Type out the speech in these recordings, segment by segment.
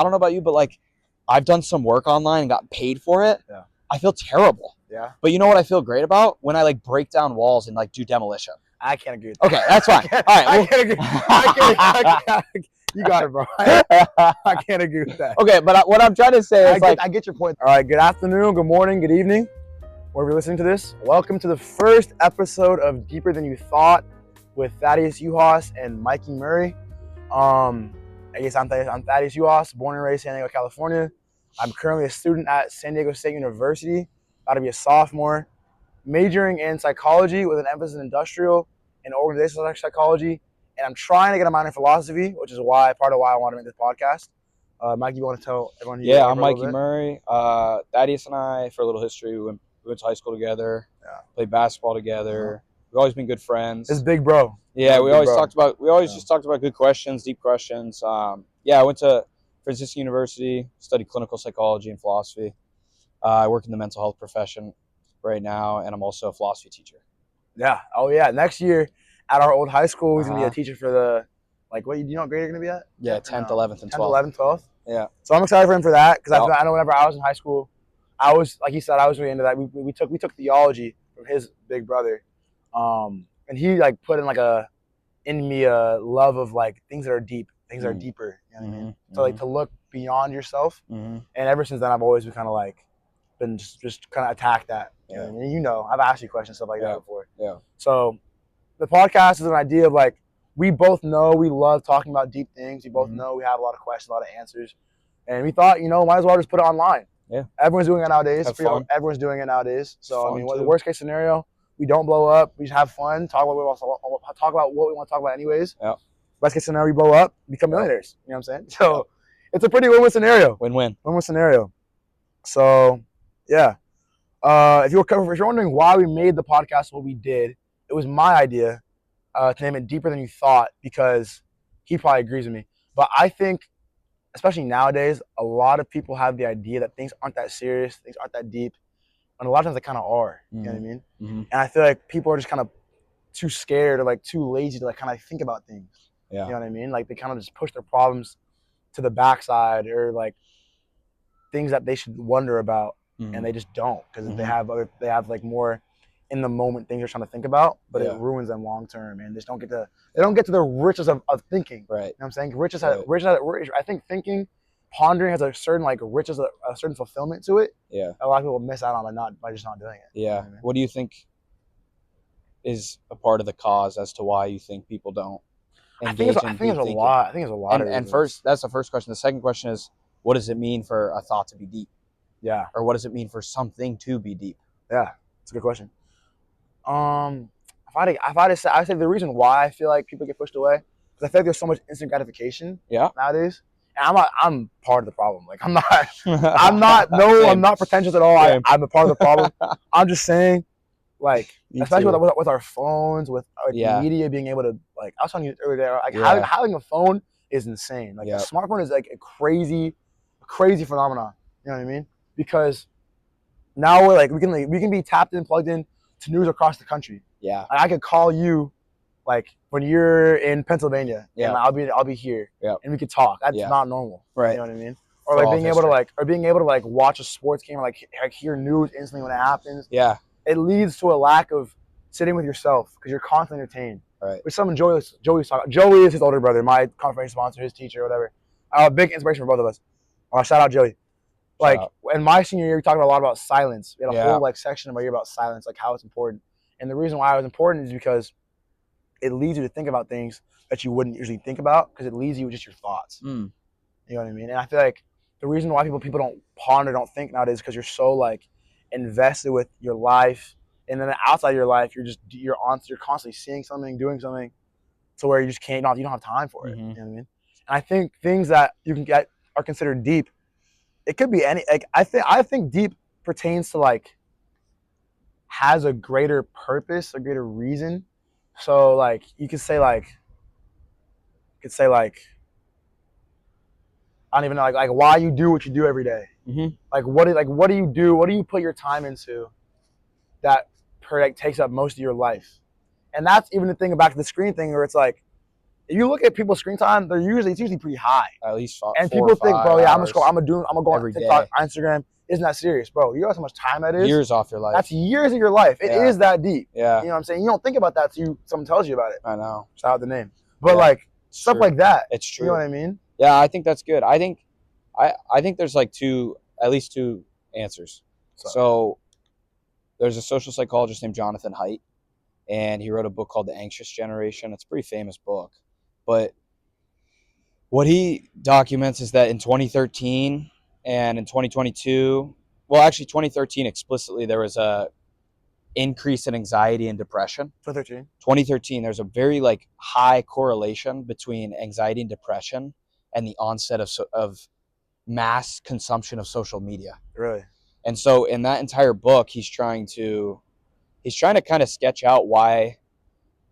I don't know about you, but like I've done some work online and got paid for it. Yeah. I feel terrible. Yeah. But you know what I feel great about? When I like break down walls and like do demolition. I can't agree with that. Okay, that's fine. All right. I can't agree. I can't. You got it, bro. I can't agree with that. Okay, but what I'm trying to say is I get your point. All right, good afternoon, good morning, good evening, wherever you're listening to this. Welcome to the first episode of Deeper Than You Thought with Thaddeus Uhas and Mikey Murray. I guess I'm Thaddeus Uhas, born and raised in San Diego, California. I'm currently a student at San Diego State University, about to be a sophomore, majoring in psychology with an emphasis in industrial and organizational psychology. And I'm trying to get a minor in philosophy, which is part of why I want to make this podcast. Mike, you want to tell everyone who you are? I'm Mikey Murray. Thaddeus and I, for a little history, we went to high school together, played basketball together. We've always been good friends. This big bro. Yeah, we always just talked about good questions, deep questions. I went to Franciscan University, studied clinical psychology and philosophy. I work in the mental health profession right now, and I'm also a philosophy teacher. Yeah. Oh, yeah. Next year at our old high school, he's going to be a teacher for the, do you know what grade you're going to be at? Yeah, 10th, 11th, and 12th. 10th, 11th, 12th? Yeah. So I'm excited for him for that because I know whenever I was in high school, I was, like he said, I was really into that. We took theology from his big brother. And he put in me a love of things that are deep, things that are deeper. You know what I mean? So to look beyond yourself. And ever since then, I've always been kind of been just kind of attacked that. You know what I mean? I've asked you questions, stuff like that before. Yeah. So the podcast is an idea of we both know we love talking about deep things. We both know we have a lot of questions, a lot of answers. And we thought, might as well just put it online. Yeah. Everyone's doing it nowadays. Everyone's doing it nowadays. So the too. worst case scenario, we don't blow up. We just have fun. Talk about what we want to talk about anyways. Yeah. Best case scenario, we blow up, become millionaires. You know what I'm saying? So it's a pretty win-win scenario. Win-win. Win-win scenario. So yeah. If you're wondering why we made the podcast what we did, it was my idea to name it Deeper Than You Thought because he probably agrees with me. But I think, especially nowadays, a lot of people have the idea that things aren't that serious, things aren't that deep. And a lot of times they kind of are. You know what I mean? And I feel like people are just kind of too scared or too lazy to kind of think about things. Yeah. You know what I mean? They kind of just push their problems to the backside or things that they should wonder about. And they just don't because they have more in the moment things they're trying to think about, but it ruins them long term and they don't get to the riches of thinking. Right. You know what I'm saying? Riches I think thinking, pondering has a certain riches, a certain fulfillment to it. Yeah. A lot of people miss out on by just not doing it. Yeah. You know what I mean? What do you think is a part of the cause as to why you think people don't engage I think there's a lot. I think there's a lot. And first, that's the first question. The second question is, what does it mean for a thought to be deep? Yeah. Or what does it mean for something to be deep? Yeah, it's a good question. If I had to say, I would say the reason why I feel like people get pushed away because I feel like there's so much instant gratification nowadays. And I'm part of the problem. I'm not pretentious at all. I'm a part of the problem. I'm just saying, especially with our phones, with media being able to, I was telling you earlier, having a phone is insane. A smartphone is a crazy phenomenon. You know what I mean? Because now we're we can be tapped in, plugged in to news across the country. Yeah. I could call you when you're in Pennsylvania and I'll be here and we could talk. That's not normal. Right. You know what I mean? Or being able to watch a sports game or hear news instantly when it happens. Yeah. It leads to a lack of sitting with yourself because you're constantly entertained. Right. Which something Joey's talking about. Joey is his older brother, my conference sponsor, his teacher, whatever. A big inspiration for both of us. Shout out Joey. In my senior year, we talked a lot about silence. We had a whole section of my year about silence, how it's important. And the reason why it was important is because it leads you to think about things that you wouldn't usually think about because it leaves you with just your thoughts. You know what I mean? And I feel like the reason why people don't ponder, don't think nowadays is because you're so invested with your life, and then outside your life, you're constantly seeing something, doing something, to where you just can't. You don't have time for it. You know what I mean? And I think things that you can get are considered deep. It could be any. I think deep pertains to has a greater purpose, a greater reason. So you could say I don't even know why you do what you do every day. What do you do? What do you put your time into that takes up most of your life? And that's even the thing about the screen thing where it's if you look at people's screen time, it's usually pretty high. At least 4 And or people think, 5 bro, yeah, I'm hours gonna go on every TikTok, day. Instagram. Isn't that serious, bro? You know how much time that is? Years off your life. That's years of your life. It is that deep. Yeah. You know what I'm saying? You don't think about that till someone tells you about it. I know. Shout out the name. But like stuff like that. It's true. You know what I mean? Yeah, I think that's good. I think there's like at least two answers. So there's a social psychologist named Jonathan Haidt, and he wrote a book called The Anxious Generation. It's a pretty famous book. But what he documents is that in 2013 and in 2022, well, actually 2013 explicitly, there was a increase in anxiety and depression. 2013, there's a very like high correlation between anxiety and depression and the onset of mass consumption of social media. Really? And so in that entire book, he's trying to kind of sketch out why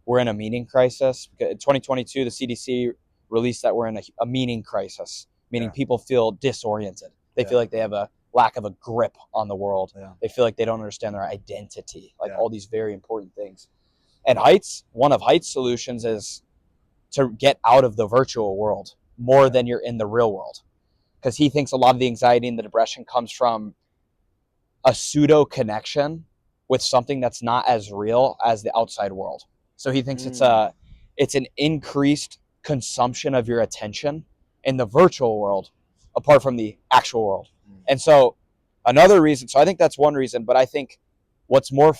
we're in a meaning crisis. In 2022, the CDC released that we're in a meaning crisis, meaning people feel disoriented. They feel like they have a lack of a grip on the world. Yeah. They feel like they don't understand their identity, like all these very important things. And one of Haidt's solutions is to get out of the virtual world more than you're in the real world. Because he thinks a lot of the anxiety and the depression comes from a pseudo connection with something that's not as real as the outside world. So he thinks it's an increased consumption of your attention in the virtual world apart from the actual world. And so another reason, so I think that's one reason, but I think what's more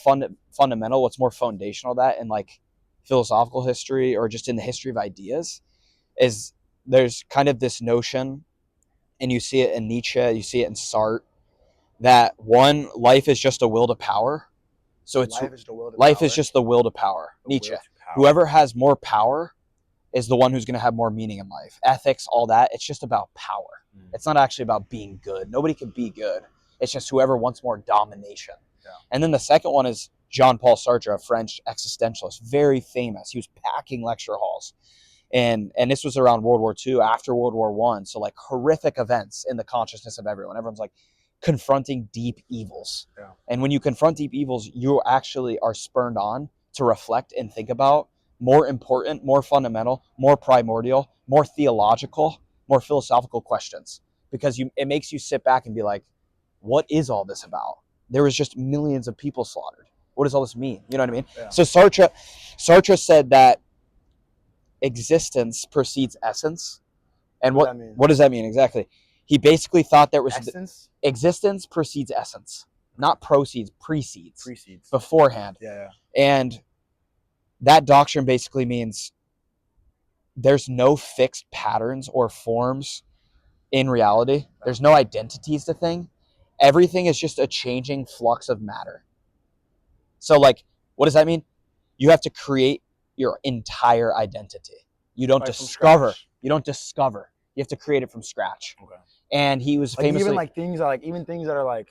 fundamental, what's more foundational that in like philosophical history or just in the history of ideas is there's kind of this notion, and you see it in Nietzsche, you see it in Sartre, that one, life is just a will to power. So it's life is just the will to power. Nietzsche. Whoever has more power is the one who's going to have more meaning in life. Ethics, all that, it's just about power. It's not actually about being good. Nobody can be good. It's just whoever wants more domination. Yeah. And then the second one is Jean-Paul Sartre, a French existentialist, very famous. He was packing lecture halls. And this was around World War II, after World War I. So like horrific events in the consciousness of everyone. Everyone's like confronting deep evils. Yeah. And when you confront deep evils, you actually are spurned on to reflect and think about more important, more fundamental, more primordial, more theological, more philosophical questions. Because it makes you sit back and be like, what is all this about? There was just millions of people slaughtered. What does all this mean? You know what I mean? Yeah. So Sartre said that existence precedes essence. And what does that mean exactly? He basically thought there was existence precedes essence, not precedes beforehand. Yeah. And that doctrine basically means there's no fixed patterns or forms in reality. There's no identities to thing. Everything is just a changing flux of matter. So like, what does that mean? You have to create your entire identity. You don't discover. You don't discover. You have to create it from scratch. Okay. And he was famously even things that are like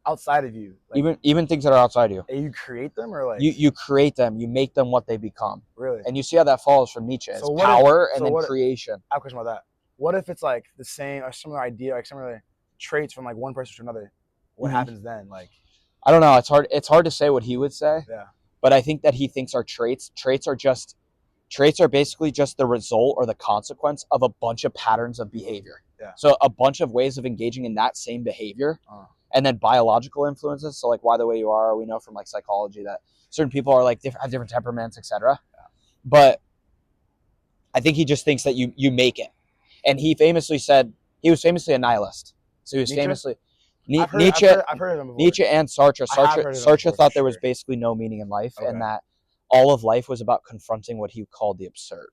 outside of you. Like, even things that are outside of you. You create them or like you create them. You make them what they become. Really. And you see how that follows from Nietzsche. It's power and then creation. I have a question about that. What if it's like the same or similar idea, like similar traits from like one person to another? What happens then? Like, I don't know. It's hard to say what he would say. Yeah. But I think that he thinks our traits are basically just the result or the consequence of a bunch of patterns of behavior. Yeah. So a bunch of ways of engaging in that same behavior, and then biological influences. So like why the way you are, we know from like psychology that certain people are like have different temperaments, etc. Yeah. But I think he just thinks that you make it. And he was famously a nihilist. So he was famously Nietzsche. I've heard of him before. Nietzsche and Sartre. Sartre thought there was basically no meaning in life, and that all of life was about confronting what he called the absurd.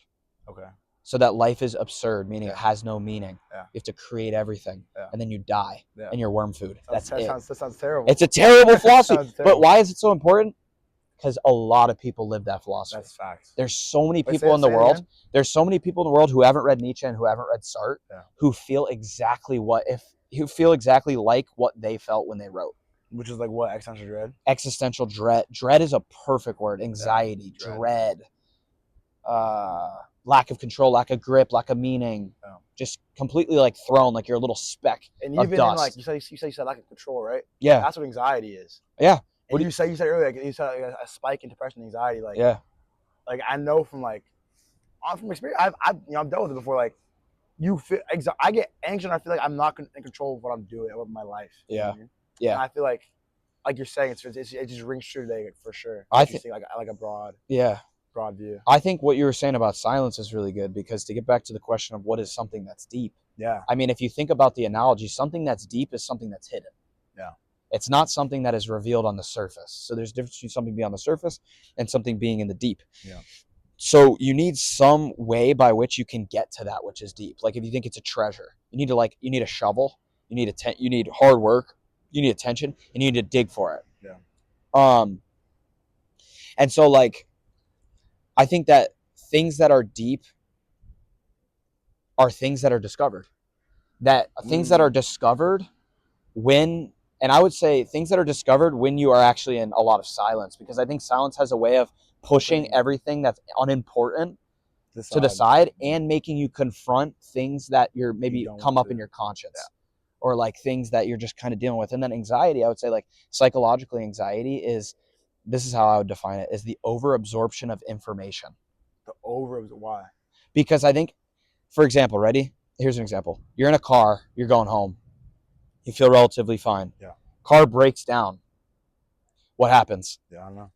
Okay. So that life is absurd, meaning it has no meaning. Yeah. You have to create everything, and then you die, and you're worm food. That sounds terrible. It's a terrible philosophy. But why is it so important? Because a lot of people live that philosophy. That's facts. There's so many people in the world. There's so many people in the world who haven't read Nietzsche and who haven't read Sartre, who feel exactly like what they felt when they wrote. Which is like what? Existential dread? Existential dread. Dread is a perfect word. Anxiety, dread. Lack of control, lack of grip, lack of meaning. Yeah. Just completely like thrown, like you're a little speck and of even dust. Like you said lack of control, right? Yeah. That's what anxiety is. Yeah. And you said earlier, like you said like a spike in depression and anxiety. Like, yeah. Like I know from like from experience, I've dealt with it before. Like, I get anxious, and I feel like I'm not in control of what I'm doing with my life. You know what I mean? Yeah. And I feel like you're saying, it just rings true today for sure. I think like a broad view. I think what you were saying about silence is really good, because to get back to the question of what is something that's deep. Yeah. I mean, if you think about the analogy, something that's deep is something that's hidden. Yeah. It's not something that is revealed on the surface. So there's a difference between something being on the surface and something being in the deep. Yeah. So you need some way by which you can get to that which is deep. Like if you think it's a treasure, you need a shovel, you need hard work, you need attention, and you need to dig for it. Yeah. And so like I think that things that are deep are things that are discovered. That things that are discovered and I would say things that are discovered when you are actually in a lot of silence, because I think silence has a way of pushing everything that's unimportant to the side and making you confront things that maybe come up in your conscience. Yeah. Or like things that you're just kind of dealing with. And then anxiety, I would say like psychologically anxiety this is how I would define it, is the overabsorption of information. Why? Because I think, for example, ready? Here's an example. You're in a car, you're going home. You feel relatively fine. Yeah. Car breaks down. What happens? Yeah, I don't know.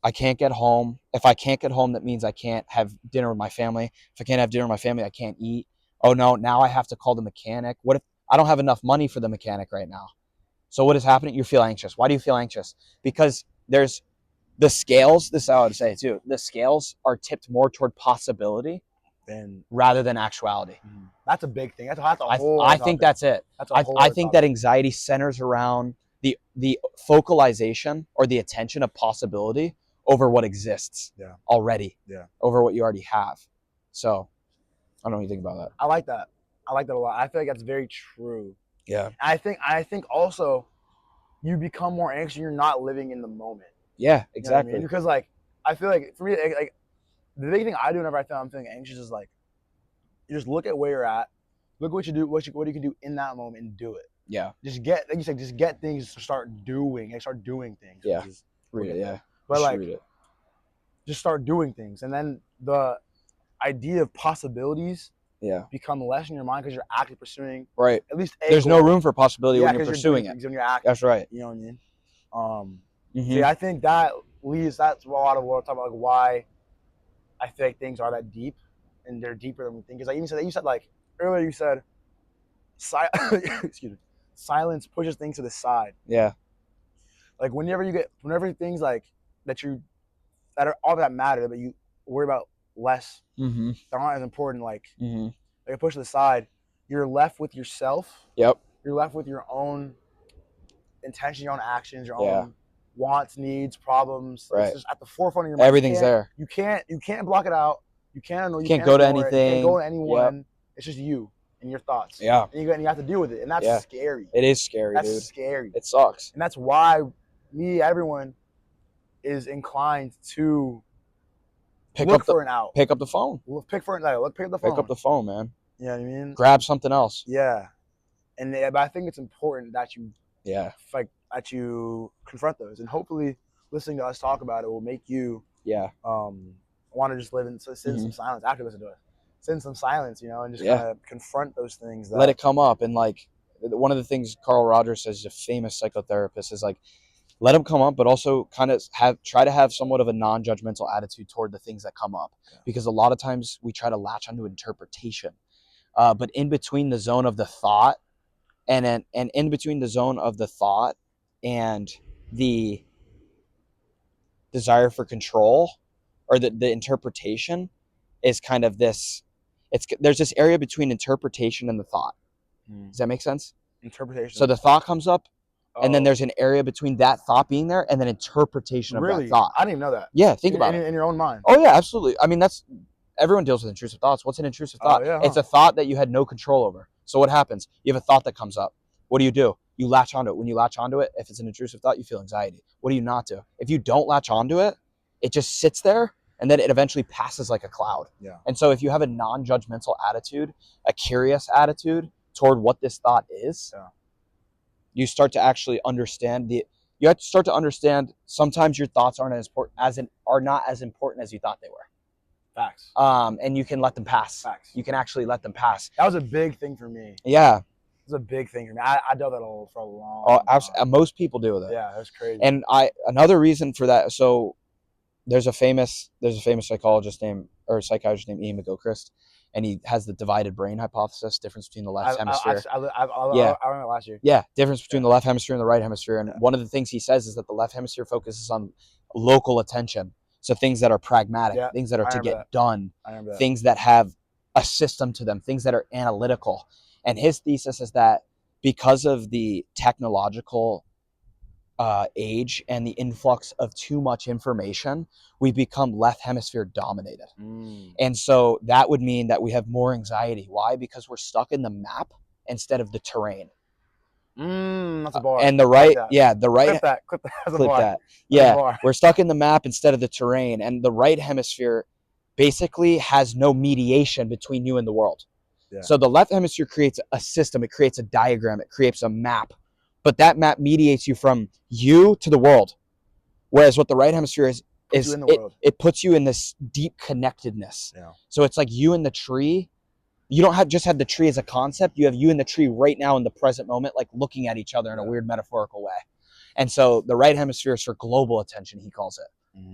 I can't get home. If I can't get home, that means I can't have dinner with my family. If I can't have dinner with my family, I can't eat. Oh no, now I have to call the mechanic. What if I don't have enough money for the mechanic right now? So what is happening? You feel anxious. Why do you feel anxious? Because there's the scales, this is how I would say it too, the scales are tipped more toward possibility rather than actuality. That's a big thing. That's a whole I think that's it. I think that anxiety centers around the focalization or the attention of possibility over what exists already, over what you already have. So I don't know what you think about that. I like that a lot. I feel like that's very true. Yeah. I think also you become more anxious. You're not living in the moment. Yeah, exactly. You know what I mean? Because like I feel like for me, like the big thing I do whenever I'm feeling anxious is like you just look at where you're at, look what you do, what you can do in that moment, and do it. Yeah. Just get, like you said, just get things to start doing things. Yeah. Read it. Yeah. But like, just start doing things, and then the idea of possibilities become less in your mind because you're actively pursuing. Right. At least there's no room for possibility when you're pursuing it. When you're active. That's right. You know what I mean? So yeah, I think that's a lot of what I'm talking about, like why I feel like things are that deep, and they're deeper than we think. Because you said like earlier, you said, excuse me, silence pushes things to the side. Yeah. Like whenever things like that are all that matter, but you worry about less, they're not as important. Like they push to the side, you're left with yourself. Yep. You're left with your own intention, your own actions, your own wants, needs, problems. Right. It's just at the forefront of your mind. Everything's there. You can't block it out. You can't go to anything. You can't go to anyone. Yep. It's just you and your thoughts. Yeah. And you have to deal with it, and that's scary. It is scary, dude. That's scary. It sucks. And that's why everyone is inclined to look for an out. Pick up the phone. Pick up the phone. Pick up the phone, man. You know what I mean? Grab something else. Yeah. But I think it's important that you that you confront those, and hopefully listening to us talk about it will make you want to just sit in some silence after listening to us. Sit in some silence, and just kind of confront those things. Let it come up. And like one of the things Carl Rogers says, a famous psychotherapist, is like, let them come up, but also kind of try to have somewhat of a non-judgmental attitude toward the things that come up, because a lot of times we try to latch onto interpretation, but in between the zone of the thought and in between the zone of the thought and the desire for control, or the interpretation, is kind of this. There's this area between interpretation and the thought. Does that make sense? Interpretation. So the thought comes up, and then there's an area between that thought being there and then interpretation of that thought. I didn't even know that. Yeah, think about it. In your own mind. Oh yeah, absolutely. I mean, everyone deals with intrusive thoughts. What's an intrusive thought? It's a thought that you had no control over. So what happens? You have a thought that comes up. What do? You latch onto it. When you latch onto it, if it's an intrusive thought, you feel anxiety. What do you not do? If you don't latch onto it, it just sits there, and then it eventually passes like a cloud. Yeah. And so if you have a non-judgmental attitude, a curious attitude toward what this thought is, you start to actually understand you have to start to understand sometimes your thoughts are not as important as you thought they were. Facts. And you can let them pass. Facts. You can actually let them pass. That was a big thing for me. Yeah. It was a big thing for me. I dealt that for a long time. Most people do with it. Yeah, that's crazy. And another reason for that. So there's a famous psychologist named Ian McGilchrist, and he has the divided brain hypothesis, difference between the left hemisphere. I learned it last year. Yeah, difference between the left hemisphere and the right hemisphere. And one of the things he says is that the left hemisphere focuses on local attention. So things that are pragmatic, things that are to get done, things that have a system to them, things that are analytical. And his thesis is that because of the technological age and the influx of too much information, we become left hemisphere dominated. And so that would mean that we have more anxiety. Why? Because we're stuck in the map instead of the terrain. That's a bar. And the right, the right. Clip that. That's a bar. That. Yeah, we're stuck in the map instead of the terrain. And the right hemisphere basically has no mediation between you and the world. Yeah. So the left hemisphere creates a system, it creates a diagram, it creates a map. But that map mediates you from you to the world. Whereas what the right hemisphere is it puts you in this deep connectedness. Yeah. So it's like you and the tree. You don't just have the tree as a concept. You have you and the tree right now in the present moment, like looking at each other in a weird metaphorical way. And so the right hemisphere is for global attention, he calls it.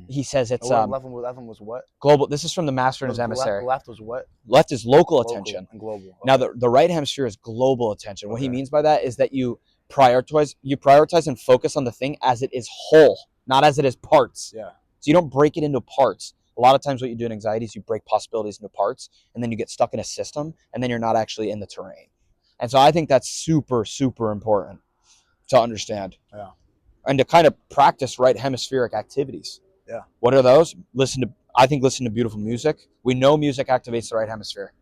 He says it's left one was what? Global. This is from the Master and his emissary. Left was what? Left is local attention. And global. Okay. Now the right hemisphere is global attention. What he means by that is that you prioritize and focus on the thing as it is whole, not as it is parts. Yeah. So you don't break it into parts. A lot of times what you do in anxiety is you break possibilities into parts, and then you get stuck in a system, and then you're not actually in the terrain. And so I think that's super, super important to understand. Yeah. And to kind of practice right hemispheric activities. Yeah. What are those? Listen to beautiful music. We know music activates the right hemisphere.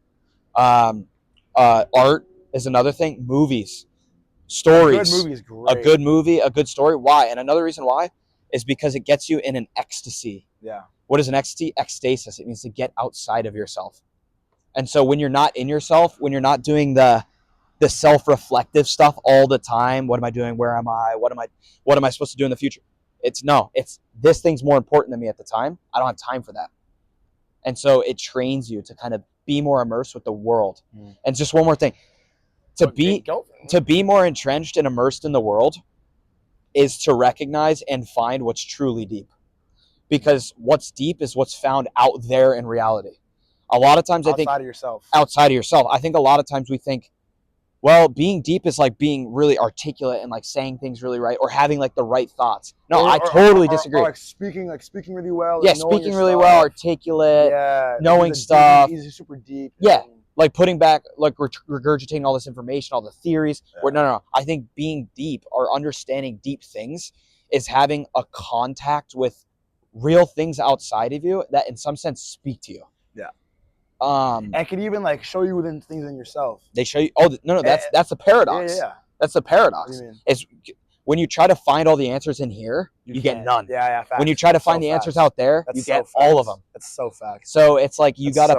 Art is another thing. Movies. Stories. A good movie is great. A good movie, a good story. Why? And another reason why is because it gets you in an ecstasy. Yeah. What is an ecstasy? Ecstasis. It means to get outside of yourself. And so when you're not in yourself, when you're not doing the self-reflective stuff all the time, what am I doing? Where am I? What am I supposed to do in the future? It's this thing's more important than me at the time. I don't have time for that. And so it trains you to kind of be more immersed with the world. And just one more thing. To be more entrenched and immersed in the world is to recognize and find what's truly deep. Because what's deep is what's found out there in reality. A lot of times outside of yourself. Outside of yourself. I think a lot of times we think, well, being deep is like being really articulate and like saying things really right or having like the right thoughts. No, I totally disagree. Or like speaking really well. Yeah, speaking really well, articulate, knowing stuff. He's super deep. Yeah. Like putting back, like regurgitating all this information, all the theories. Yeah. No. I think being deep or understanding deep things is having a contact with real things outside of you that in some sense speak to you. Yeah. And can even like show you within things in yourself. They show you. Oh, no. That's a paradox. Yeah. That's a paradox. What do you mean? It's when you try to find all the answers in here, you get none. Yeah. Facts. When you try to find the answers out there, you get all of them. That's so facts. So it's like you gotta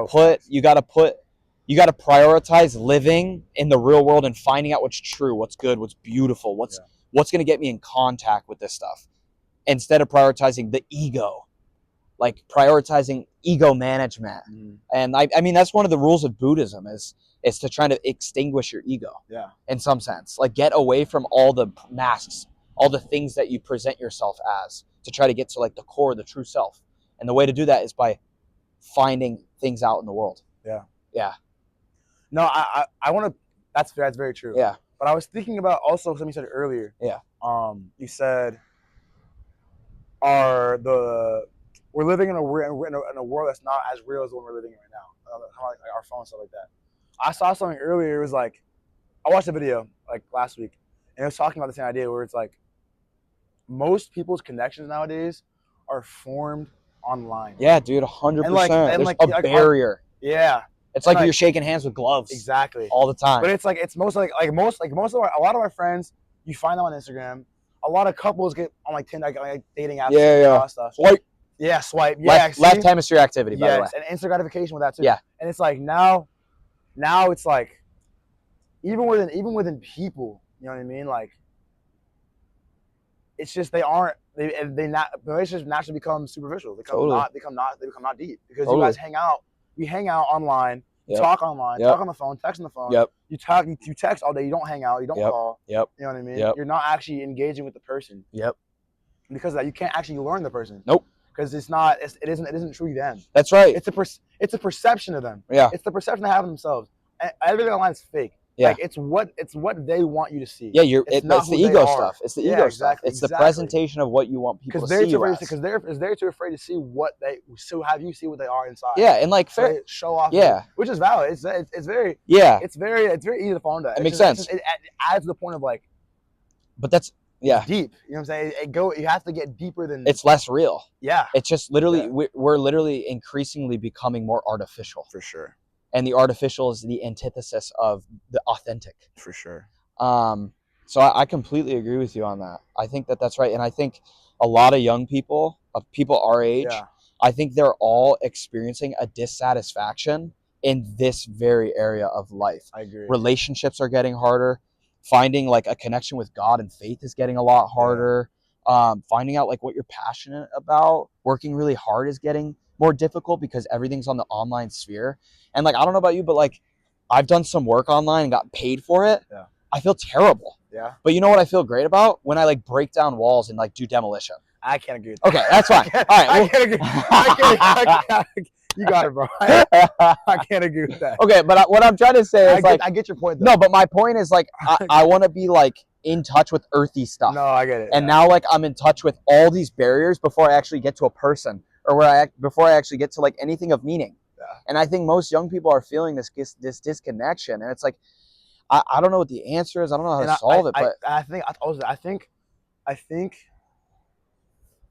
prioritize living in the real world and finding out what's true, what's good, what's beautiful, what's going to get me in contact with this stuff, instead of prioritizing the ego, like prioritizing ego management. And I mean that's one of the rules of Buddhism is to try to extinguish your ego. Yeah. In some sense, like get away from all the masks, all the things that you present yourself as, to try to get to like the core of the true self. And the way to do that is by finding things out in the world. Yeah. Yeah. No, I want to. That's very true. Yeah. But I was thinking about also something you said earlier. Yeah. You said, we're living in a world that's not as real as the one we're living in right now. Like our phone and stuff like that. I saw something earlier. It was like, I watched a video like last week, and it was talking about the same idea where it's like, most people's connections nowadays are formed online. Yeah, dude, 100%. There's a barrier. Yeah. It's like you're shaking hands with gloves. Exactly. All the time. But it's like most of a lot of our friends, you find them on Instagram. A lot of couples get on like Tinder, like dating apps, and all that stuff. Swipe. Yeah, swipe. Yeah, left hemisphere activity. By the way. And instant gratification with that too. Yeah. And it's like now it's like even within people, you know what I mean? Like it's just they aren't. They not relationships naturally become superficial. They become not deep because you guys hang out. We hang out online. You talk online. Talk on the phone. Text on the phone. You talk. You text all day. You don't hang out. You don't call. You know what I mean? You're not actually engaging with the person. Because of that, you can't actually learn the person. Nope. Because it isn't truly them. That's right. It's a perception of them. Yeah. It's the perception they have of themselves. And everything online is fake. Yeah. Like it's what they want you to see. Yeah, it's the ego stuff. It's the ego stuff. It's the presentation of what you want people to see. Because they're too afraid to see have you see what they are inside. Yeah, and like so show off. Which is valid. It's very It's very easy to fall into. It makes sense. It adds to the point of like. But that's deep. You know what I'm saying? You have to get deeper than. It's less real. Yeah. It's just literally we're literally increasingly becoming more artificial. For sure. And the artificial is the antithesis of the authentic. For sure. So I completely agree with you on that. I think that's right. And I think a lot of young people, people our age, I think they're all experiencing a dissatisfaction in this very area of life. I agree. Relationships are getting harder. Finding like a connection with God and faith is getting a lot harder. Finding out like what you're passionate about, working really hard is getting more difficult because everything's on the online sphere. And like, I don't know about you, but like I've done some work online and got paid for it. Yeah. I feel terrible. Yeah. But you know what I feel great about? When I like break down walls and like do demolition. I can't agree with that. Okay, that's fine. All right. I can't agree. I can't. You got it, bro. I can't agree with that. Okay, but what I'm trying to say is I get your point though. No, but my point is like I want to be like in touch with earthy stuff. No, I get it. And now like I'm in touch with all these barriers before I actually get to a person or before I actually get to like anything of meaning. Yeah. And I think most young people are feeling this disconnection, and it's like I don't know what the answer is. I don't know how to solve it, but I think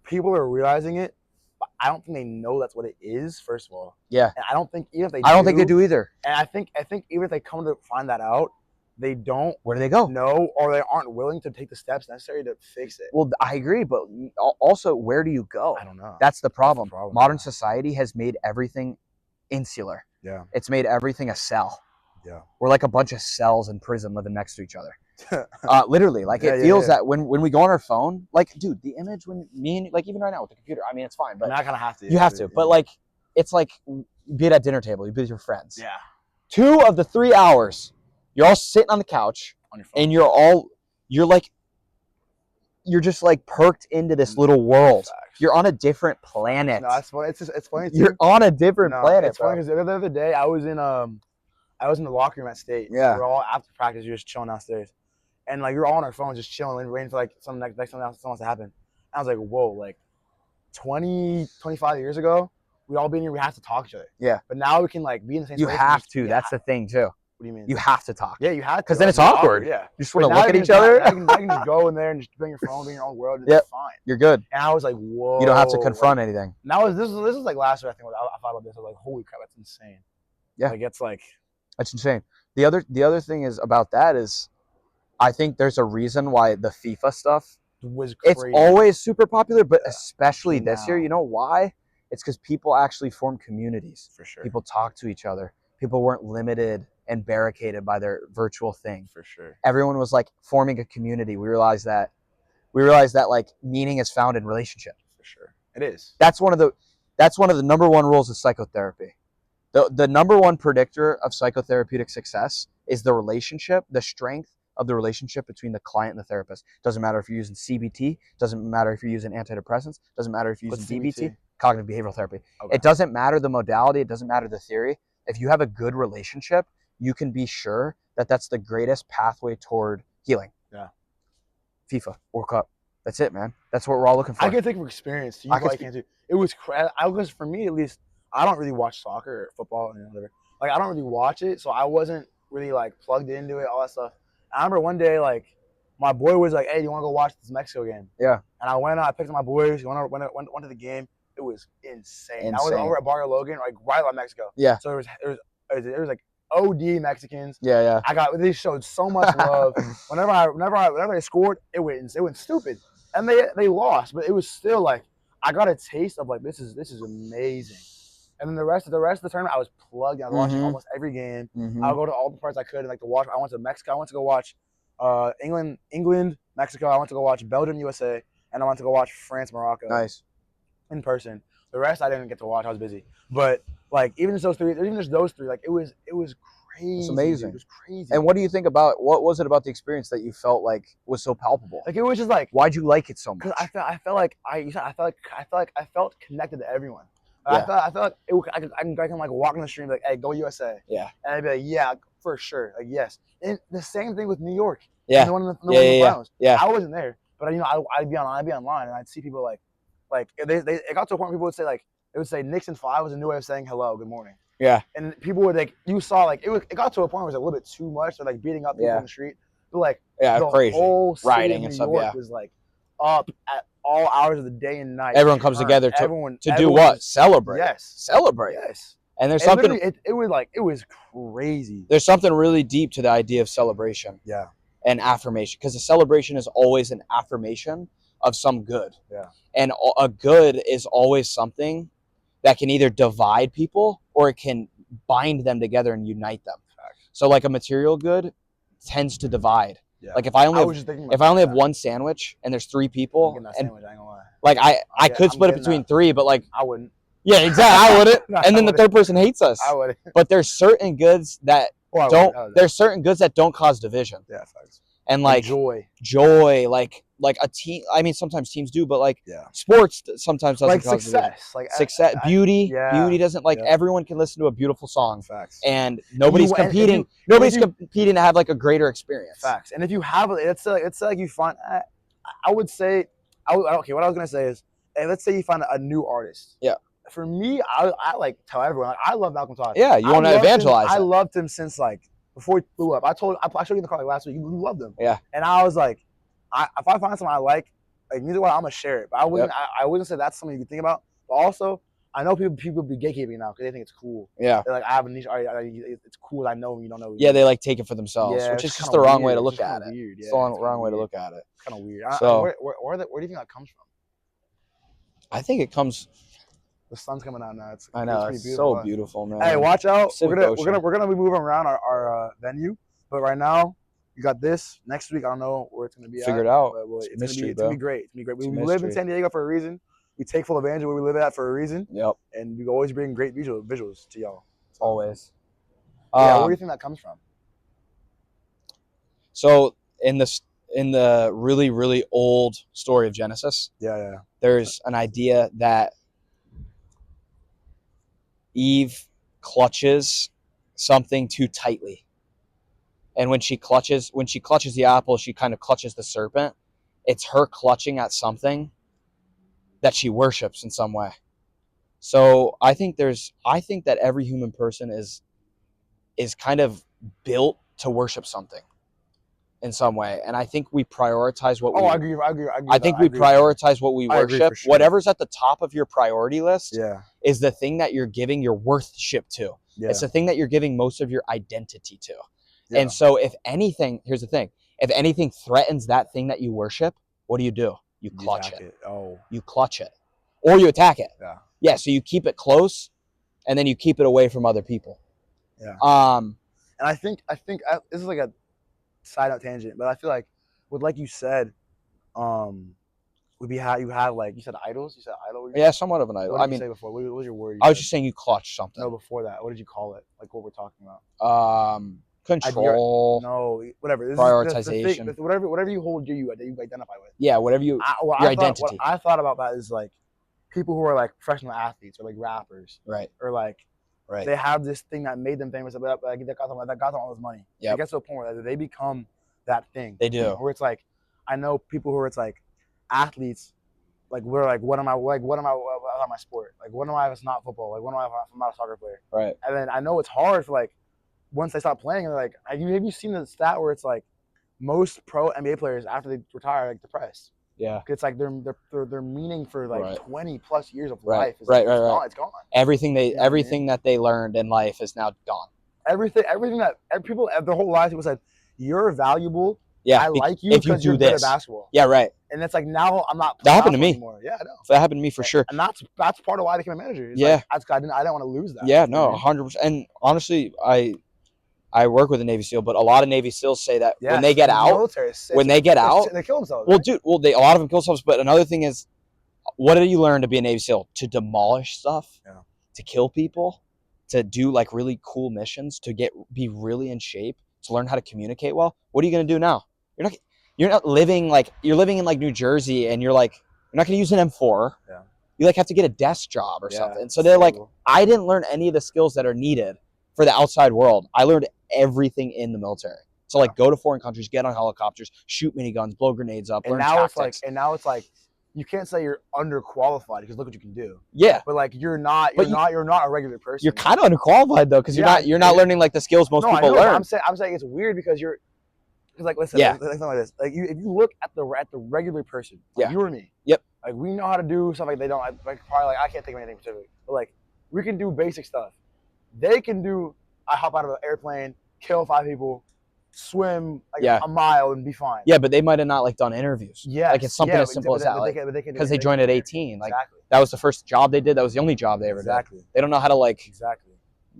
people are realizing it, but I don't think they know that's what it is. First of all, yeah. And I don't think even if they, I don't think they do either. And I think even if they come to find that out, they don't. Where do they go? No, or they aren't willing to take the steps necessary to fix it. Well, I agree, but also, where do you go? I don't know. That's the problem. Modern society has made everything insular. Yeah. It's made everything a cell. Yeah. We're like a bunch of cells in prison living next to each other. Literally, like it feels that when we go on our phone, like, dude, the image when me and like even right now with the computer, I mean, it's fine, but you're not gonna have to. You have to, but like, it's like be at dinner table, you be with your friends. Yeah. 2 of the 3 hours, you're all sitting on the couch, on your phone. And you're just like perked into this little world. Facts. You're on a different planet. No, it's funny. It's funny too. You're on a different planet. It's funny because the other day I was in the locker room at State. Yeah. We're all after practice. You're just chilling downstairs, and like you're all on our phones, just chilling, waiting for like something else to happen. And I was like, whoa, like 25 years ago, we'd all be in here. We have to talk to each other. Yeah. But now we can like be in the same. You have to. That's the thing too. What do you mean? You have to talk. Yeah, you have to. Because then it's awkward. Yeah. You just want to look at each other. I can just go in there and just bring your phone, bring your own world. And it's fine. You're good. And I was like, whoa. You don't have to confront anything. Now this is like last year. I think I thought about this. I was like, holy crap, that's insane. Yeah. Like it's like. That's insane. The other thing is about that is, I think there's a reason why the FIFA stuff was crazy. It's always super popular, but especially this year. You know why? It's because people actually form communities. For sure. People talk to each other. People weren't limited and barricaded by their virtual thing. For sure. Everyone was like forming a community. We realized that like meaning is found in relationship. For sure. It is. That's one of the number one rules of psychotherapy. The number one predictor of psychotherapeutic success is the relationship, the strength of the relationship between the client and the therapist. Doesn't matter if you're using CBT, doesn't matter if you're using antidepressants, doesn't matter if you're using DBT, cognitive behavioral therapy. Okay. It doesn't matter the modality, it doesn't matter the theory. If you have a good relationship, you can be sure that that's the greatest pathway toward healing. Yeah. FIFA, World Cup. That's it, man. That's what we're all looking for. I can think of experience. You probably can't do. It was for me at least. I don't really watch soccer or football and whatever. Like I don't really watch it, so I wasn't really like plugged into it, all that stuff. I remember one day like my boy was like, "Hey, do you want to go watch this Mexico game?" Yeah. And I went. I picked up my boys. Went to the game. It was insane. I was over at Barrio Logan, like right by Mexico. Yeah. So there was like OD Mexicans. Yeah. They showed so much love. whenever they scored, it went stupid, and they lost, but it was still like I got a taste of like this is amazing. And then the rest of the tournament, I was plugged. I was watching almost every game. I'll go to all the parts I could and like to watch. I went to Mexico. I went to go watch England, Mexico. I went to go watch Belgium, USA. and I went to go watch France Morocco Nice. in person. The rest I didn't get to watch. I was busy. But like even just those three, like it was crazy. It's amazing. Dude. It was crazy. And what do you think about what was it about the experience that you felt like was so palpable? Like it was just like Why'd you like it so much? because I felt connected to everyone. Yeah. I felt like I can like walk in the street and be like, hey, go USA. Yeah. And I'd be like, yeah, for sure. Like yes. And the same thing with New York. Yeah. The one in the Yeah. finals. Yeah. I wasn't there, but I'd be online and I'd see people like it got to a point where people would say like it would say Nixon 5 was a new way of saying hello, good morning. Yeah. And people would like you saw like it got to a point where it was a little bit too much. They're like beating up people Yeah. on the street. But like Yeah, the crazy. whole city Rioting of New and stuff, York yeah. was like up at all hours of the day and night. Everyone comes together to do what? Celebrate. Yes. Celebrate. Yes. And there's And something literally, it was crazy. there's something really deep to the idea of celebration Yeah. and affirmation, because a celebration is always an affirmation of some good. Yeah. And a good is always something that can either divide people or it can bind them together and unite them. Facts. So like a material good tends to divide. Yeah. Like if I only I have, was just thinking if I only have that. one sandwich and there's 3 I'm people, getting that and sandwich, I ain't gonna lie. like I could I'm split it getting between that. 3, but like I wouldn't. yeah, exactly, I wouldn't. No, And then I the third person hates us. I wouldn't. But there's certain goods that Or I don't. wouldn't. There's certain goods that don't cause division. Yeah, facts. And like joy. like a team. I mean, sometimes teams do, but like Yeah. sports sometimes doesn't Like cause division. success. Beauty. yeah. Beauty doesn't like Yeah. everyone can listen to a beautiful song, Facts. and nobody's You- and- and competing. you- nobody's and you- competing to have like a greater experience. Facts. And if you have it, it's like you find. I would say, okay. What I was gonna say is, hey, let's say you find a new artist. Yeah. For me, I like tell everyone. Like, I love Malcolm Todd. Yeah, you want to evangelize. I it. loved him since like before he blew up. I showed you in the car like last week. You loved him. Yeah. And I was like, if I find someone I like neither one, I'm gonna share it. But I wouldn't. I wouldn't say that's something you could think about. But also, I know people be gatekeeping now because they think it's cool. Yeah. They're like, I have a niche. It's cool. I know you don't know. Yeah, they like take it for themselves, Yeah, which it's is just kinda the wrong way weird. to It's look just at kinda it. weird. It's Yeah, the it's wrong kinda way to weird. look at it. It's kind of weird. So- Where do you think that comes from? I think it comes. The sun's coming out now. I know pretty it's so huh? beautiful, man. Hey, watch out! Pacific We're Ocean. gonna be moving around our venue, but right now you got this. Next week I don't know where it's gonna be. Figure it out. But It's a it's mystery, gonna be bro. great. It's gonna be great. It's a We live in mystery. San Diego for a reason. We take full advantage of where we live at for a reason, Yep, and we always bring great visuals to y'all. always. Yeah, where do you think that comes from? So in the really really old story of Genesis, Yeah. there's an idea that Eve clutches something too tightly, and when she clutches the apple, she kind of clutches the serpent. It's her clutching at something that she worships in some way. So I think that every human person is kind of built to worship something in some way, and I think we prioritize what we. I agree. I think we prioritize what we I agree worship. for sure. Whatever's at the top of your priority list Yeah. is the thing that you're giving your worship to. Yeah. It's the thing that you're giving most of your identity to. Yeah. And so if anything, here's the thing. If anything threatens that thing that you worship, what do? You clutch attack it. Oh. You clutch it. Or you attack it. Yeah. Yeah, so you keep it close and then you keep it away from other people. Yeah. Um And I think this is like a side note tangent, but I feel like with like you said, you have like you said idols. You said idol. yeah, somewhat of an idol. What did I you mean, say before? What was your word? I was just saying you clutch something. no before that. What did you call it? Like what we're talking about? Control. No, whatever. This Prioritization. Is whatever you hold you identify with. Yeah, whatever you What your I thought, identity. What I thought about that is like people who are like professional athletes or like rappers right. or like Right. they have this thing that made them famous, but that got them all this money. Yep. It gets to a point where they become that thing. They do. Where it's like, I know people who are it's like athletes, like we're like, what am I without my sport? Like what am I if it's not football? Like what am I if I'm not a soccer player? Right. And then I know it's hard for like once they stop playing, they're like, have you seen the stat where it's like most pro NBA players after they retire are like depressed? Yeah. It's like their meaning for like Right. 20 plus years of Right. life is Right. like, Right. it's Right. gone. It's gone. Everything You know what I everything that they learned in life is now gone. Everything that people their whole lives people said, you're valuable. Yeah. I like you if you because do you're good at this. basketball. Yeah. Right. And it's like now I'm not. That happened to basketball me. Anymore. Yeah, I know. That happened to me for sure. And that's part of why I became a manager. It's Yeah. Like, I didn't want to lose that. Yeah. You know No. what I mean? 100%. And honestly, I I work with a Navy SEAL, but a lot of Navy SEAls say that Yeah, when they get the out, military is sick. when they get out, they kill themselves. well, Right? dude, well, a lot of them kill themselves. But another thing is, what did you learn to be a Navy SEAL? To demolish stuff, to kill people, to do like really cool missions, to be really in shape, to learn how to communicate well. What are you gonna do now? You're not living like you're living in like New Jersey, and you're not gonna use an M4. Yeah. You like have to get a desk job or something. And so they're like, I didn't learn any of the skills that are needed for the outside world. I learned everything in the military. So like go to foreign countries, get on helicopters, shoot miniguns, blow grenades up, learn tactics. Now it's like you can't say you're underqualified because look what you can do. Yeah. But like you're not a regular person. You're kind of underqualified though, because you're not learning like the skills most people learn. I'm saying it's weird because like listen, something like this. Like if you look at the regular person, like you or me. Yep. Like we know how to do stuff like they don't. Like probably like I can't think of anything specific, but like we can do basic stuff. They can do. I hop out of an airplane, kill 5 people, swim like a mile and be fine. Yeah, but they might have not like done interviews. Yeah, like it's something as simple as that. Because they joined at 18. Like that was the first job they did. That was the only job they ever did. They don't know how to like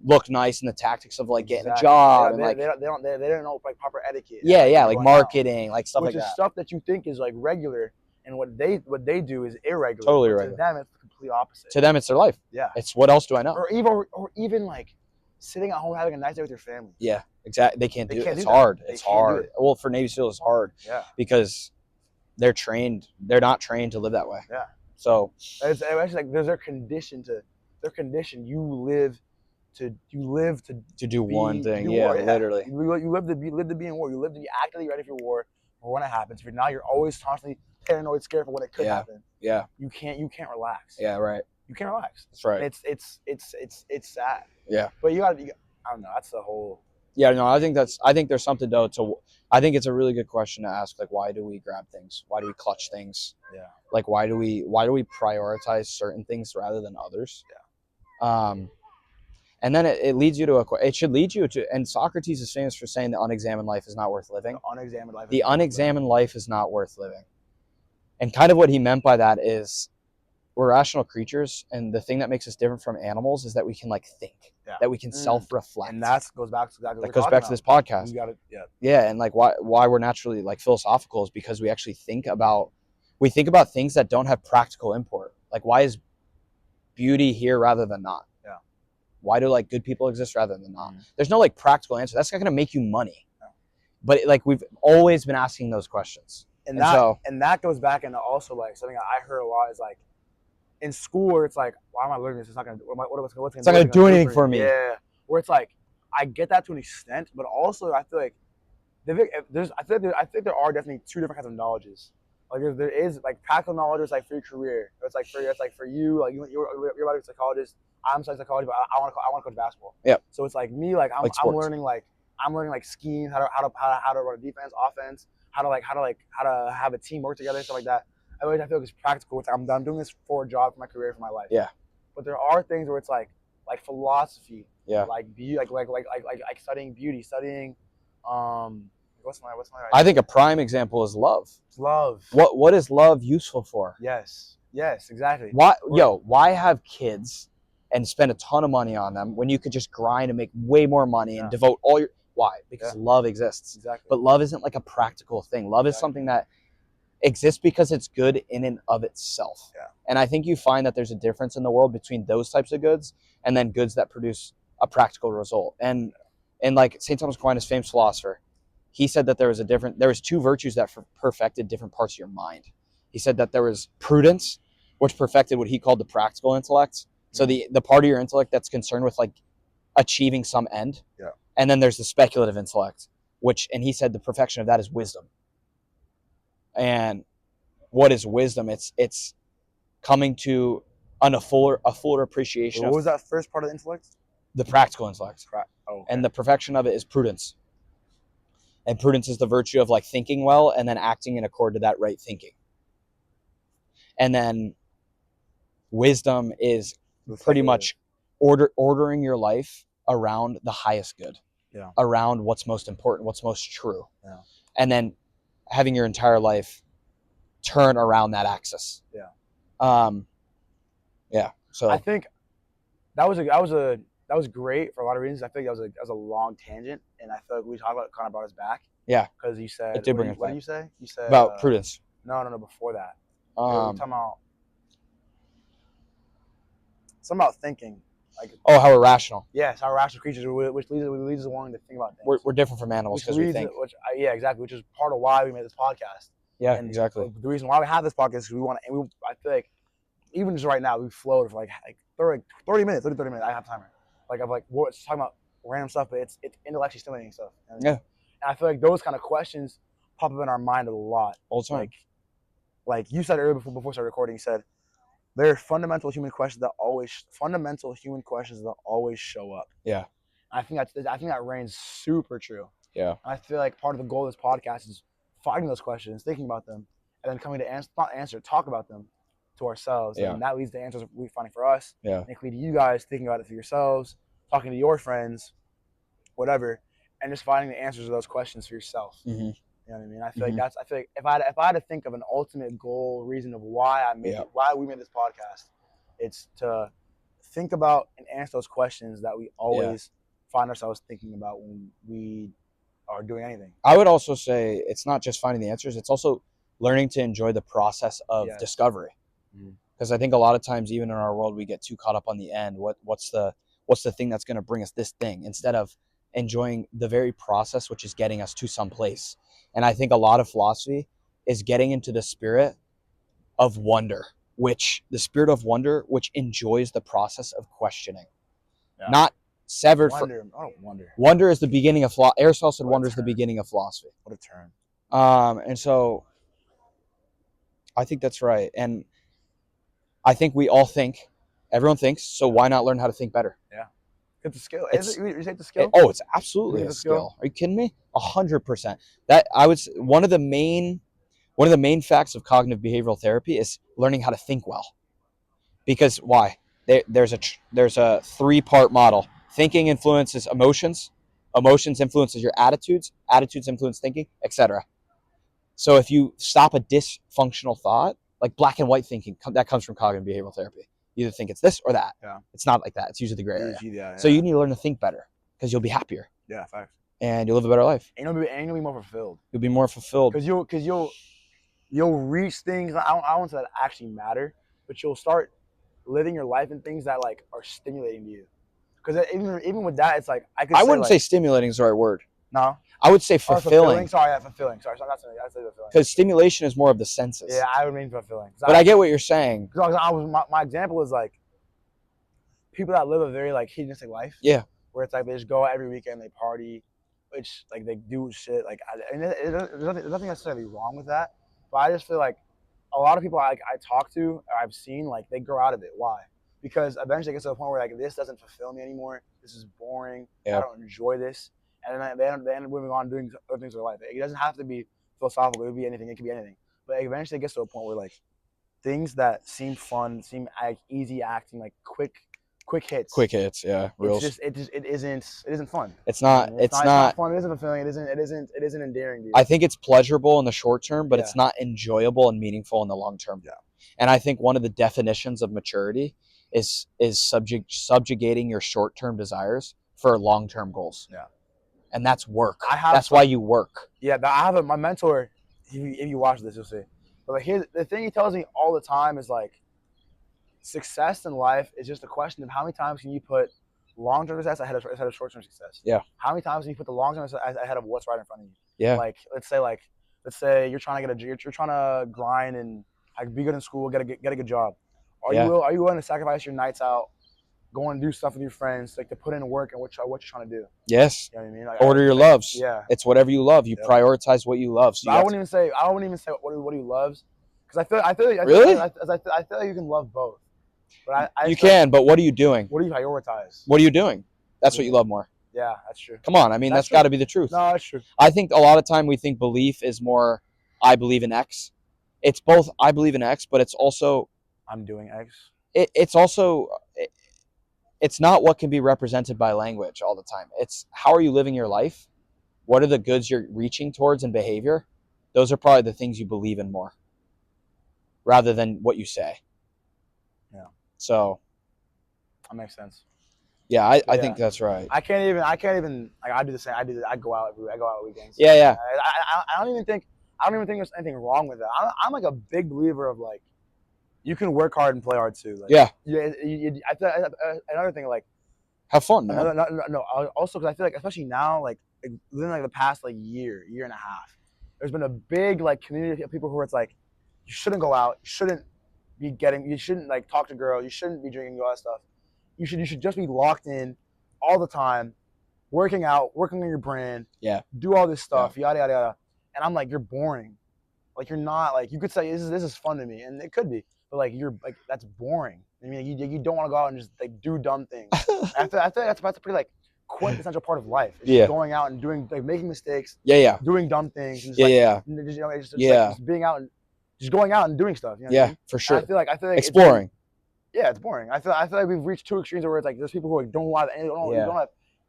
look nice in the tactics of like getting a job and like they don't know like proper etiquette. Yeah, like marketing, like stuff like that. Which is stuff that you think is like regular. And what they do is irregular. Totally irregular. To them, it's the complete opposite. To them, it's their life. Yeah. It's what else do I know? Or even like sitting at home having a nice day with your family. Yeah, exactly. They can't do it. It's hard. It's hard. Well, for Navy SEAL, it's hard. Yeah. Because they're trained. They're not trained to live that way. Yeah. So it's actually like they're conditioned. You live to do one thing. Yeah, literally. You live to be in war. You live to be actively ready for war. Or when it happens, if you're not, you're always constantly paranoid, scared for when it could happen. Yeah. You can't relax. Yeah, right. You can't relax. That's right. It's sad. Yeah. But I don't know. That's the whole. Yeah, no, I think there's something though I think it's a really good question to ask. Like, why do we grab things? Why do we clutch things? Yeah. Like, why do we prioritize certain things rather than others? Yeah. And then it leads you to it should lead you to, and Socrates is famous for saying the unexamined life is not worth living. The unexamined life is not worth living. And kind of what he meant by that is we're rational creatures, and the thing that makes us different from animals is that we can like think, that we can self-reflect. And that goes back to this podcast. You got it. Yeah, and like why we're naturally like philosophical is because we actually think about things that don't have practical import. Like, why is beauty here rather than not? Why do like good people exist rather than not? There's no like practical answer. That's not going to make you money. No. But like we've always been asking those questions. And that goes back into also like something I heard a lot is like in school where it's like, why am I learning this? It's not going to it's not going to do anything for me. Yeah. Where it's like, I get that to an extent, but also I feel like I think there are definitely 2 different kinds of knowledges. Like there is like practical knowledge is like for your career. It's like for you, like you're about to be a psychologist. I'm studying psychology, but I want to coach basketball. Yeah. So it's like me, like I'm learning like schemes, how to run a defense, offense, how to have a team work together, stuff like that. I feel like it's practical. I'm doing this for a job, for my career, for my life. Yeah. But there are things where it's like philosophy. Yeah. Like beauty, like studying beauty, studying what's my I think a prime example is love. Love. What is love useful for? Yes, exactly. Why have kids and spend a ton of money on them when you could just grind and make way more money and devote all your... Why? Because love exists. Exactly. But love isn't like a practical thing. Love is something that exists because it's good in and of itself. Yeah. And I think you find that there's a difference in the world between those types of goods and then goods that produce a practical result. And like St. Thomas Aquinas, famous philosopher, he said that there was 2 virtues that perfected different parts of your mind. He said that there was prudence, which perfected what he called the practical intellect. So the part of your intellect that's concerned with like achieving some end. Yeah. And then there's the speculative intellect, and he said the perfection of that is wisdom. And what is wisdom? It's coming to a fuller appreciation. What was that first part of the intellect? The practical intellect. Okay. And the perfection of it is prudence. And prudence is the virtue of like thinking well and then acting in accord to that right thinking. And then wisdom is pretty much ordering your life around the highest good, around what's most important, what's most true, and then having your entire life turn around that axis. So I think that was a that was great for a lot of reasons. I feel like that was a long tangent, and I feel like we talked about it kind of brought us back. Yeah. Because you said, It did bring us what back. did you say? You said About prudence. No, before that. You were talking about something about thinking. Like, how we're rational. Yes, how rational creatures, which leads us wanting to think about things. We're different from animals because we think. Yeah, exactly. Which is part of why we made this podcast. Yeah, and exactly. The reason why we have this podcast is we want to. I feel like even just right now we flowed for like 30 minutes. I have timer. Like I'm like we're talking about random stuff, but it's intellectually stimulating stuff. Yeah. And I feel like those kind of questions pop up in our mind a lot. All the time. Like you said earlier before we started recording, you said there are fundamental human questions that always show up. Yeah. I think that reigns super true. Yeah. And I feel like part of the goal of this podcast is finding those questions, thinking about them, and then coming to talk about them to ourselves. Yeah. And that leads to answers we're finding for us. Yeah. And it can lead to you guys thinking about it for yourselves, talking to your friends, whatever, and just finding the answers to those questions for yourself. Mm-hmm. You know what I mean? I feel like if I had to think of an ultimate goal, reason of why we made this podcast, it's to think about and answer those questions that we always find ourselves thinking about when we are doing anything. I would also say it's not just finding the answers; it's also learning to enjoy the process of discovery. Because I think a lot of times, even in our world, we get too caught up on the end. What's the thing that's going to bring us this thing, instead of enjoying the very process, which is getting us to some place. And I think a lot of philosophy is getting into the spirit of wonder, which enjoys the process of questioning, not severed from wonder. Wonder is the beginning of philosophy. Aristotle said wonder is the beginning of philosophy. What a term. And so I think that's right. And I think we all think, everyone thinks, so why not learn how to think better? Yeah. It's a skill. You say it's a skill? It's absolutely a skill. Are you kidding me? 100%. One of the main facts of cognitive behavioral therapy is learning how to think well. Because why? There's a 3-part model. Thinking influences emotions. Emotions influences your attitudes. Attitudes influence thinking, etc. So if you stop a dysfunctional thought, like black and white thinking, that comes from cognitive behavioral therapy. You either think it's this or that. Yeah. It's not like that. It's usually the gray area. Yeah. So you need to learn to think better because you'll be happier. Yeah, facts. And you'll live a better life. And you'll be more fulfilled. You'll be more fulfilled. Because you'll reach things. I won't say that actually matter, but you'll start living your life in things that like are stimulating to you. Because even with that, it's like I wouldn't say stimulating is the right word. No. I would say fulfilling. Fulfilling. Sorry, so I'm not saying I say fulfilling. Because stimulation is more of the senses. Yeah, I would mean fulfilling. But I get what you're saying. Because my example is like people that live a very like hedonistic life. Yeah. Where it's like they just go out every weekend, they party, which like they do shit. Like there's nothing necessarily wrong with that, but I just feel like a lot of people I talk to or I've seen like they grow out of it. Why? Because eventually it gets to a point where like this doesn't fulfill me anymore. This is boring. Yeah. I don't enjoy this. And then they end up moving on doing other things in their life. It doesn't have to be philosophical. It could be anything. It could be anything. But eventually it gets to a point where like things that seem fun, seem like easy acting, like quick hits. Quick hits, yeah. It isn't fun. It's not fun. It isn't fulfilling. It isn't endearing to you. I think it's pleasurable in the short term, but it's not enjoyable and meaningful in the long term. Yeah. And I think one of the definitions of maturity is subjugating your short term desires for long term goals. Yeah. And that's work. That's why you work. Yeah, I have my mentor. If you watch this, you'll see. But like the thing he tells me all the time is like, success in life is just a question of how many times can you put long-term success ahead of short-term success. Yeah. How many times can you put the long-term success ahead of what's right in front of you? Yeah. Like let's say you're trying to grind and like be good in school, get a good job. Are you willing to sacrifice your nights out, go and do stuff with your friends, like to put in work and what you're trying to do? Yes. You know what I mean? Like, order your loves. Yeah. It's whatever you love. You prioritize what you love. So I wouldn't even say what he loves, because I feel like you can love both. But you can, but what are you doing? What do you prioritize? What are you doing? That's what you love more. Yeah, that's true. Come on, I mean that's got to be the truth. No, that's true. I think a lot of time we think belief is more, I believe in X. It's both I believe in X, but it's also I'm doing X. It's also it's not what can be represented by language all the time. It's how are you living your life? What are the goods you're reaching towards in behavior? Those are probably the things you believe in more, rather than what you say. Yeah. So that makes sense. Yeah, I Yeah. think that's right. I can't even like I do the same. I go out weekends. Yeah. I don't even think there's anything wrong with that. I'm like a big believer of like you can work hard and play hard too. Like, Yeah. I feel another thing like Have fun, man. no. Also, because I feel like especially now like within like the past like year and a half, there's been a big like community of people who it's like you shouldn't go out, you shouldn't like talk to girls, you shouldn't be drinking all that stuff. You should just be locked in all the time, working out, working on your brand, Yeah. do all this stuff, yada yada yada. And I'm like, you're boring. Like you're not like you could say this is fun to me, and it could be, but like you're like that's boring. I mean, you don't want to go out and just like do dumb things. I feel like that's a pretty like quintessential part of life. It's just going out and doing like making mistakes. Yeah. Doing dumb things. And just, just being out and just going out and doing stuff. You know what I mean? For sure. I feel like exploring. It's boring. I feel like we've reached two extremes where it's like there's people who like, don't have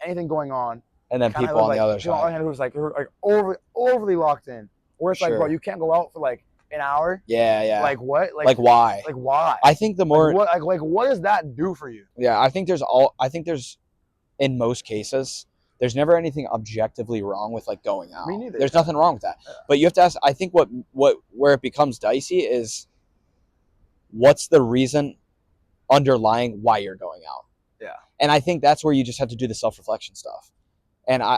anything going on, and then people on the other side who's like overly locked in. Where it's like, bro, you can't go out for like an hour. Yeah. Like what? Like why? Like why? I think the more like what does that do for you? Yeah, I think there's in most cases there's never anything objectively wrong with like going out. Me neither. There's nothing wrong with that. Yeah. But you have to ask. I think where it becomes dicey is what's the reason underlying why you're going out. Yeah. And I think that's where you just have to do the self-reflection stuff. And I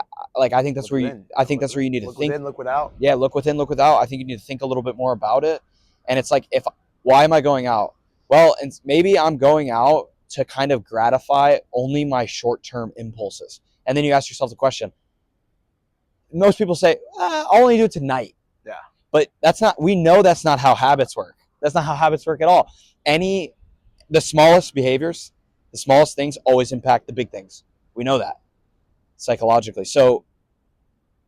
think that's where you need to think. Look without. Yeah, look within, look without. I think you need to think a little bit more about it. And it's like, why am I going out? Well, and maybe I'm going out to kind of gratify only my short-term impulses. And then you ask yourself the question. Most people say, I'll only do it tonight. Yeah. But we know that's not how habits work. That's not how habits work at all. The smallest behaviors, the smallest things always impact the big things. We know that psychologically. So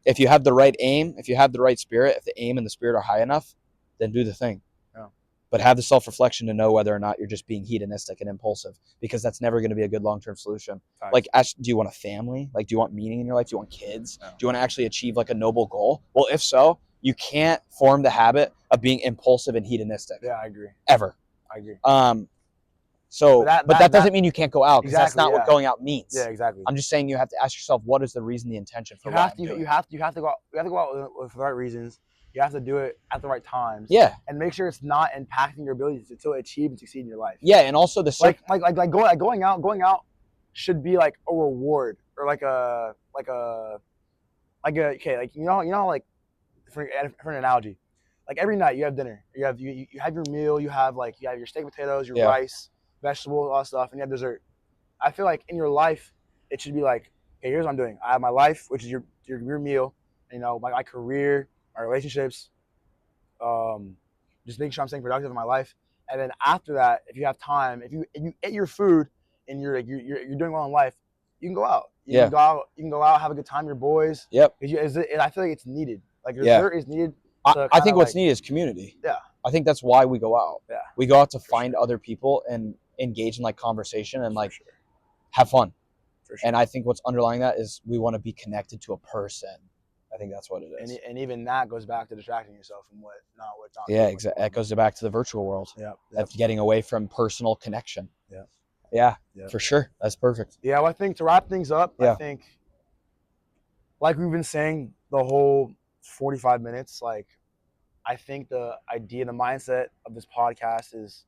if you have the right aim, if you have the right spirit, if the aim and the spirit are high enough, then do the thing. Yeah. But have the self-reflection to know whether or not you're just being hedonistic and impulsive, because that's never going to be a good long-term solution. Right. Like, do you want a family? Like, do you want meaning in your life? Do you want kids? No. Do you want to actually achieve like a noble goal? Well, if so, you can't form the habit of being impulsive and hedonistic. Yeah, I agree. Ever. I agree. So, but that doesn't mean you can't go out, because that's not what going out means. Yeah, exactly. I'm just saying you have to ask yourself, what is the reason, the intention for why I'm doing it? You have to go out for the right reasons. You have to do it at the right times. Yeah. And make sure it's not impacting your ability to achieve and succeed in your life. Yeah, and also going out should be like a reward or like a for an analogy, like every night you have dinner, you have your meal, you have your steak, potatoes, your rice, vegetables, all that stuff, and you have dessert. I feel like in your life, it should be like, okay, here's what I'm doing. I have my life, which is your meal, my career, my relationships, just making sure I'm staying productive in my life. And then after that, if you have time, if you eat your food and you're doing well in life, you can go out. You can go out, have a good time, your boys. Yep. I feel like it's needed. Like dessert is needed. I think what's needed is community. Yeah. I think that's why we go out. Yeah. We go out to find other people and engage in like conversation and like have fun. For sure. And I think what's underlying that is we want to be connected to a person. I think that's what it is. And even that goes back to distracting yourself from what not. Yeah, exactly. That goes back to the virtual world. Yeah. Of getting away from personal connection. Yeah. Yeah. For sure. That's perfect. Yeah, well, I think to wrap things up, I think, like we've been saying the whole 45 minutes, like I think the idea, the mindset of this podcast is,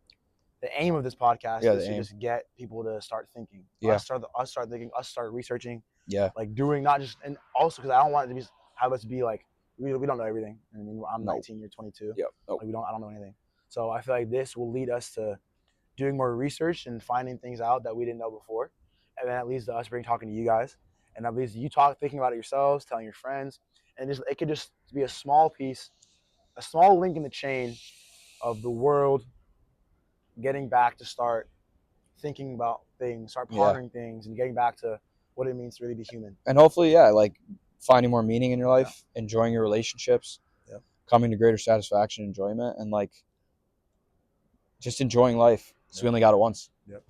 the aim of this podcast is to just get people to start thinking. Yeah. Us start thinking, us start researching. Yeah. Like doing not just, and also because I don't want it to have us be like, we don't know everything. I mean, I'm 19, you're 22. Yep. Like I don't know anything. So I feel like this will lead us to doing more research and finding things out that we didn't know before. And then that leads to us talking to you guys. And that leads to you thinking about it yourselves, telling your friends. And it could just be a small piece, a small link in the chain of the world getting back to start thinking about things, start pondering things, and getting back to what it means to really be human. And hopefully, like finding more meaning in your life, enjoying your relationships, coming to greater satisfaction, enjoyment, and like just enjoying life. So we only got it once. Yep.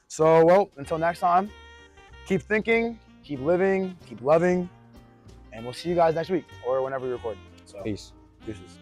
So, well, until next time, keep thinking, keep living, keep loving, and we'll see you guys next week or whenever we record. So, peace. Deuces.